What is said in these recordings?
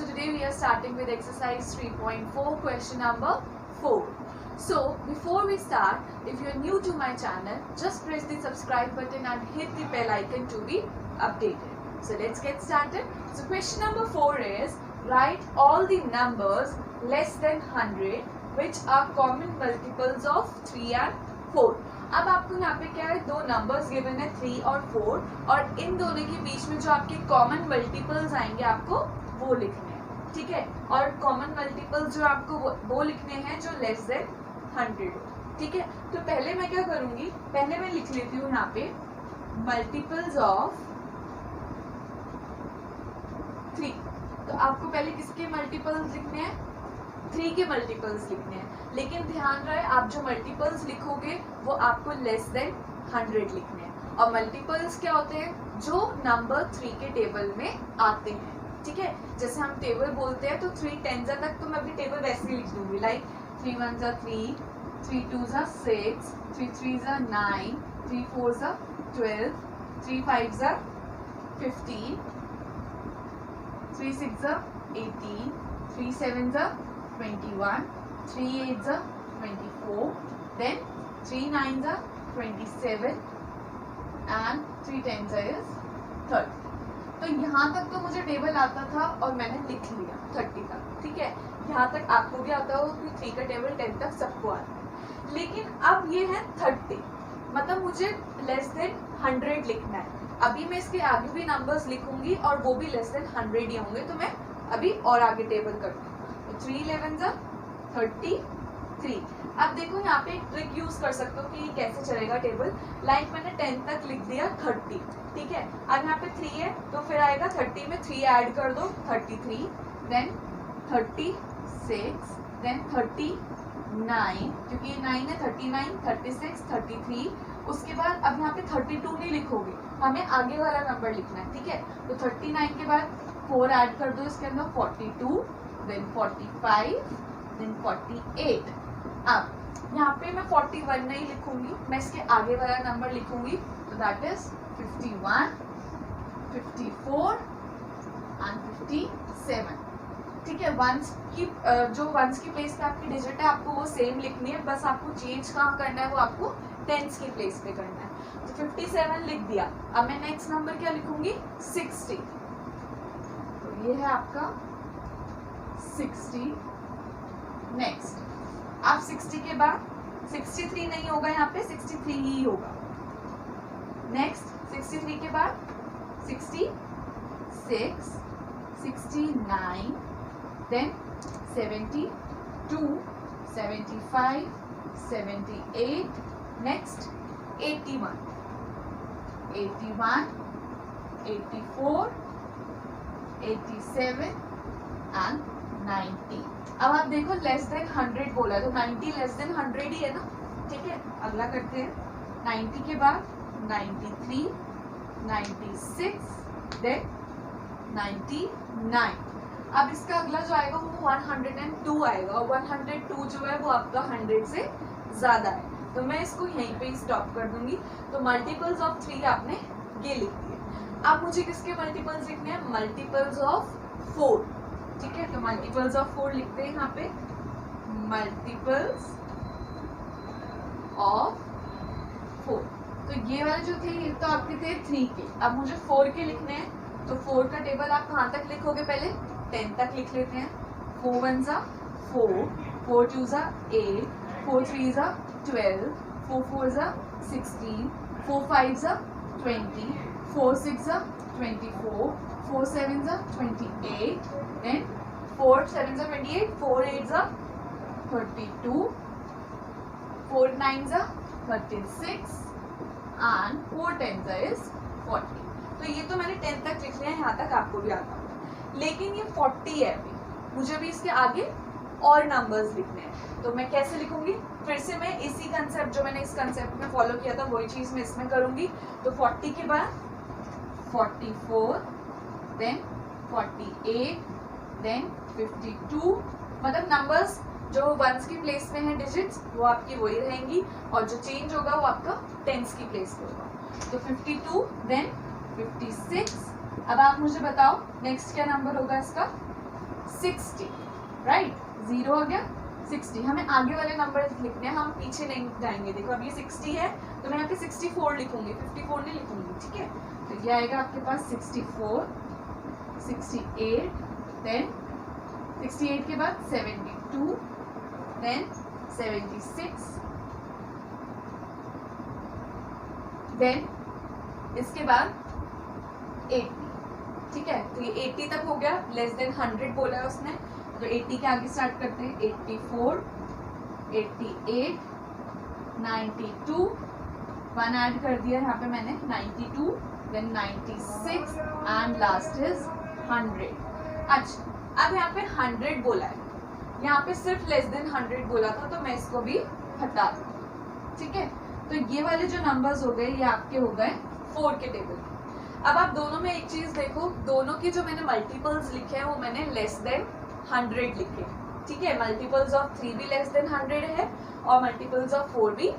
today we are starting with exercise 3.4, question number 4. So before we start, if you are new to my channel, just press the subscribe button and hit the bell icon to be updated. So let's get started. So question number 4 is, write all the numbers less than 100 which are common multiples of 3 and 4. अब आपको यहाँ पे क्या है, दो numbers given है 3 और 4 और इन दोनों के बीच में जो आपके कॉमन मल्टीपल्स आएंगे आपको वो लिखने हैं, ठीक है। और कॉमन मल्टीपल्स जो आपको वो लिखने हैं जो लेस देन 100 हो, ठीक है। तो पहले मैं क्या करूंगी, पहले मैं लिख लेती हूँ यहाँ पे मल्टीपल्स ऑफ 3। तो आपको पहले किसके मल्टीपल्स लिखने हैं, 3 के मल्टीपल्स लिखने हैं। लेकिन ध्यान रहे आप जो मल्टीपल्स लिखोगे वो आपको लेस देन 100 लिखने हैं। और मल्टीपल्स क्या होते हैं, जो नंबर 3 के टेबल में आते हैं, ठीक है। जैसे हम टेबल बोलते हैं तो 3 10 तक तो मैं भी टेबल वैसे ही लिख दूंगी, लाइक 3 1 3, 3 2 6, 3 3 9, 3 4 12, 3 5 15, 3 6 18, 3 7 21, 3 8 24, then 3 9 27 and 3 10 is 30। तो यहाँ तक तो मुझे टेबल आता था और मैंने लिख लिया 30 तक, ठीक है। यहाँ तक आपको भी आता हो कि 3 का टेबल 10 तक सबको आता है। लेकिन अब ये है 30, मतलब मुझे लेस देन 100 लिखना है। अभी मैं इसके आगे भी नंबर्स लिखूंगी और वो भी लेस देन 100 ही होंगे, तो मैं अभी और आगे टेबल करती हूँ। तो 3 11 33। अब देखो यहाँ पे एक ट्रिक यूज कर सकते हो कि ये कैसे चलेगा टेबल। लाइक मैंने 10 तक लिख दिया 30, ठीक है। अब यहाँ पे 3 है तो फिर आएगा 30 में 3 ऐड कर दो 33, देन 36, देन 39, क्योंकि ये 9 है 39, 36, 33। उसके बाद अब यहाँ पे 32 नहीं लिखोगे, हमें आगे वाला नंबर लिखना है, ठीक है। तो 39 के बाद 4 ऐड कर दो इसके अंदर 42, देन 45, देन 48। अब यहाँ पे मैं 41 नहीं लिखूंगी, मैं इसके आगे वाला नंबर लिखूंगी, तो दैट इज 51, 54 एंड 57, ठीक है। वंस की जो वंस की प्लेस पे आपकी डिजिट है आपको वो सेम लिखनी है, बस आपको चेंज कहाँ करना है, वो आपको टेंस की प्लेस पे करना है। तो 57 लिख दिया। अब मैं नेक्स्ट नंबर क्या लिखूंगी, 60। तो ये है आपका 60। नेक्स्ट अब 60 के बाद 63 नहीं होगा, यहाँ पे 63 ही होगा। नेक्स्ट 63 के बाद 66, 69, देन 72, 75, 78, नेक्स्ट 81, 81, 84, 87 एंड 90। अब आप देखो लेस देन 100 बोला तो 90 लेस देन 100 ही है ना, ठीक है। अगला करते हैं 90 के बाद 93, 96, देन 99। अब इसका अगला जो आएगा वो 102 आएगा और 102 जो है वो आपका 100 से ज्यादा है, तो मैं इसको यहीं पे स्टॉप कर दूंगी। तो मल्टीपल्स ऑफ 3 आपने ये लिख दिए। अब मुझे किसके मल्टीपल्स लिखने हैं, मल्टीपल्स ऑफ 4, ठीक है। तो मल्टीपल्स ऑफ 4 लिखते हैं यहाँ पे, मल्टीपल्स ऑफ 4। तो ये वाले जो थे ये तो आपके थे 3 के, अब मुझे 4 के लिखने हैं। तो 4 का टेबल आप कहाँ तक लिखोगे, पहले 10 तक लिख लेते हैं। 4 1 4, 4 2 8, 4 3 12, 4 4 16, 4 5 20, 4 6 24, 4 7 28, then 4 7 28, 4 8 32, 4 9 36 and 4 10 is 40। तो ये तो मैंने 10 तक लिख लिया है, यहाँ तक आपको भी आता होगा। लेकिन ये 40 है, अभी मुझे भी इसके आगे और नंबर्स लिखने हैं, तो मैं कैसे लिखूंगी, फिर से मैं इसी कंसेप्ट जो मैंने इस कंसेप्ट में फॉलो किया था वही चीज मैं इसमें करूंगी। तो 40 के बाद 44, देन 48, देन 52, मतलब नंबर्स जो वंस की प्लेस में है डिजिट्स वो आपकी वही रहेंगी और जो चेंज होगा वो आपका टेंस की प्लेस पे होगा। तो 52, देन 56। अब आप मुझे बताओ नेक्स्ट क्या नंबर होगा इसका, 60, राइट, 0 हो गया 60। हमें आगे वाले नंबर लिखने हैं, हम पीछे नहीं जाएंगे। देखो अब ये 60 है तो मैं यहाँ पे 64 लिखूंगी, 54 नहीं लिखूंगी, ठीक है। तो ये आएगा आपके पास 64, 68, देन 68 के बाद 72, देन 76, देन इसके बाद 80, ठीक है। तो ये 80 तक हो गया, लेस देन 100 बोला है उसने, तो 80 के आगे स्टार्ट करते हैं। 84, 88, 92, 1 ऐड कर दिया यहाँ पे मैंने, 92, देन 96 एंड लास्ट इज 100। अच्छा अब यहाँ पे 100 बोला है, यहाँ पे सिर्फ लेस देन 100 बोला था तो मैं इसको भी हटा दूँ, ठीक है। तो ये वाले जो नंबर्स हो गए ये आपके हो गए 4 के टेबल। अब आप दोनों में एक चीज देखो, दोनों की जो मैंने मल्टीपल्स लिखे हैं वो मैंने लेस देन 100 लिखे, ठीक है। मल्टीपल्स ऑफ 3 भी लेस देन 100 है और मल्टीपल्स ऑफ 4 भी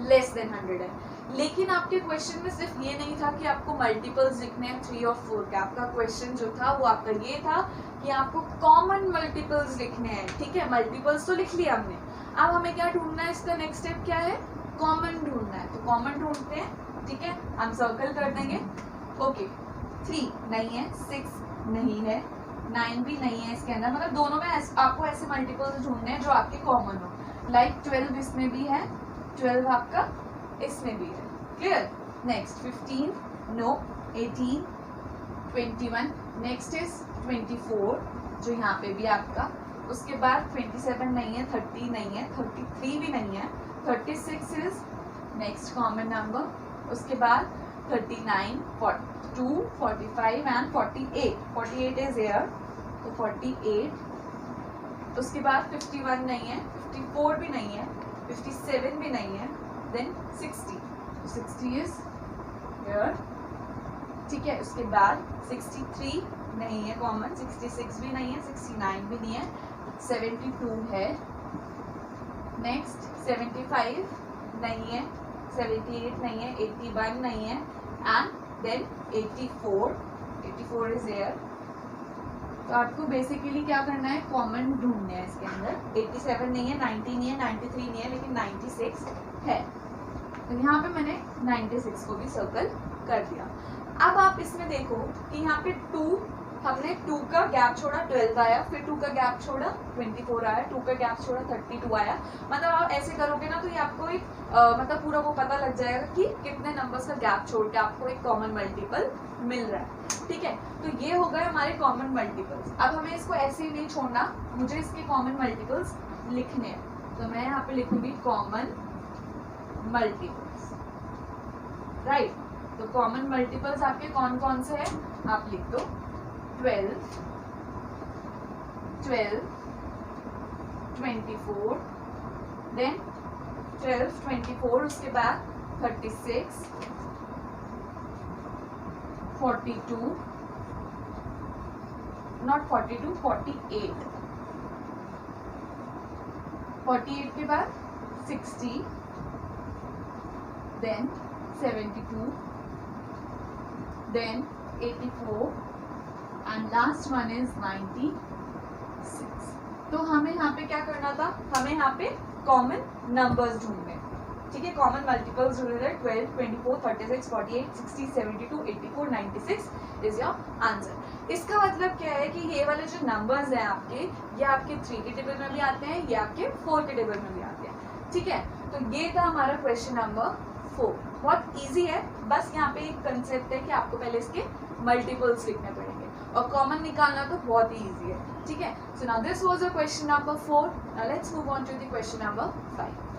लेस देन 100 है। लेकिन आपके क्वेश्चन में सिर्फ ये नहीं था कि आपको मल्टीपल्स लिखने हैं 3 और 4 के, आपका क्वेश्चन जो था वो आपका ये था कि आपको कॉमन मल्टीपल्स लिखने हैं, ठीक है। मल्टीपल्स तो लिख लिया हमने, अब हमें क्या ढूंढना है, इसका नेक्स्ट स्टेप क्या है, कॉमन ढूंढना है। तो कॉमन ढूंढते हैं, ठीक है, हम सर्कल कर देंगे। ओके 3 नहीं है, 6 नहीं है, 9 भी नहीं है इसके अंदर, मतलब दोनों में आपको ऐसे मल्टीपल्स ढूंढने हैं जो आपके कॉमन हो। लाइक 12 इसमें भी है, 12 आपका इसमें भी है, clear. Next 15 no, 18, 21, next is 24 जो यहाँ पे भी आपका, उसके बाद 27 नहीं है, 30 नहीं है, 33 भी नहीं है, 36 इज नेक्स्ट कॉमन नंबर, उसके बाद 39, 42, 45 एंड 48, 48 इज हियर, तो 48, उसके बाद 51 नहीं है, 54 भी नहीं है, 57 भी नहीं है, देन 60, 60 इज हियर, ठीक है। उसके बाद 63 नहीं है कॉमन, 66 भी नहीं है, 69 भी नहीं है, 72 है, नेक्स्ट 75 नहीं है, 78 नहीं है, 81 नहीं है एंड देन 84, 84 इज हियर। तो आपको बेसिकली क्या करना है, कॉमन ढूंढना है इसके अंदर। 87 नहीं है, 90 नहीं है, 93 नहीं है, लेकिन 96 है। तो यहाँ पे मैंने 96 को भी सर्कल कर दिया। अब आप इसमें देखो कि यहाँ पे 2, हमने 2 का गैप छोड़ा 12 आया, फिर 2 का गैप छोड़ा 24 आया, 2 का गैप छोड़ा 32 आया। मतलब आप ऐसे करोगे ना तो ये आपको एक मतलब पूरा वो पता लग जाएगा कि कितने नंबर्स का गैप छोड़ के आपको एक कॉमन मल्टीपल मिल रहा है, ठीक है। तो ये हो गए हमारे कॉमन मल्टीपल्स। अब हमें इसको ऐसे ही नहीं छोड़ना, मुझे इसके कॉमन मल्टीपल्स लिखने हैं। तो मैं यहाँ पे लिखूंगी कॉमन मल्टीपल्स, राइट। तो कॉमन मल्टीपल्स आपके कौन कौन से हैं, आप लिख दो 12, 12, 24, देन 12, 24, उसके बाद 36, 42, नॉट 42, 48, 48 के बाद 60, then 72, then 84 and last one is 96। तो हमें यहाँ पे क्या करना था, हमें यहाँ पे कॉमन नंबर्स ढूंढने, ठीक है। कॉमन मल्टीपल्स ढूंढने थे 12, 24, 36, 48, 60, 72, 84, 96 इज योर आंसर। इसका मतलब क्या है कि ये वाले जो नंबर्स हैं आपके, ये आपके 3 के टेबल में भी आते हैं, ये आपके 4 के टेबल में भी आते हैं, ठीक है। तो ये था हमारा क्वेश्चन नंबर 4। बहुत इजी है, बस यहाँ पे एक कंसेप्ट है कि आपको पहले इसके मल्टीपल्स लिखने पड़ेंगे और कॉमन निकालना तो बहुत ही इजी है, ठीक है। So now this was your question number 4। Now let's move on to the question number 5।